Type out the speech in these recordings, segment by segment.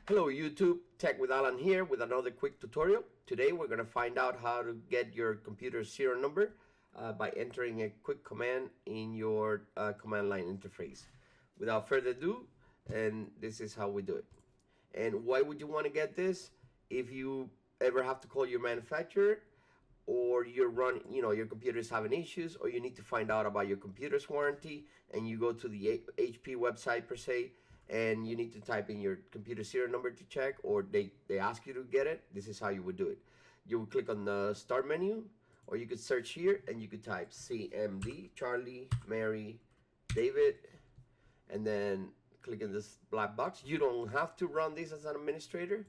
Hello YouTube, Tech with Alan here with another quick tutorial. Today we're going to find out how to get your computer serial number by entering a quick command in your command line interface. Without further ado, and this is how we do it. And why would you want to get this? If you ever have to call your manufacturer, or your computer is having issues, or you need to find out about your computer's warranty, and you go to the HP website per se, and you need to type in your computer serial number to check, or they ask you to get it, this is how you would do it. You would click on the start menu, or you could search here and you could type CMD, Charlie, Mary, David, and then click in this black box. You don't have to run this as an administrator.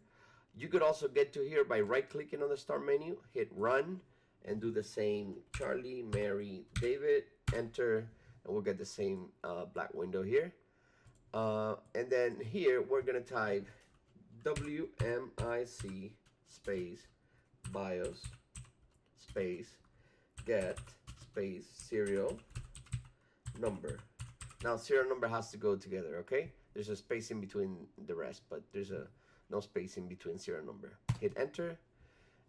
You could also get to here by right clicking on the start menu, hit run, and do the same Charlie, Mary, David, enter, and we'll get the same black window here. And then here we're gonna type WMIC space BIOS space get space serial number. Now serial number has to go together, okay? There's a space in between the rest, but there's no space in between serial number. Hit enter,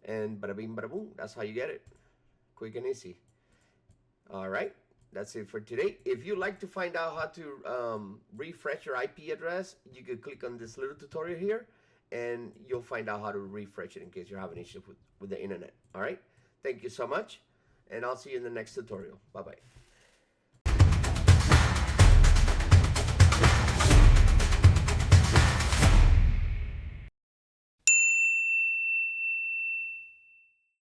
and bada bing bada boom, that's how you get it. Quick and easy. All right, that's it for today. If you'd like to find out how to refresh your IP address, you could click on this little tutorial here, and you'll find out how to refresh it in case you're having issues with the internet. All right, thank you so much, and I'll see you in the next tutorial. Bye-bye.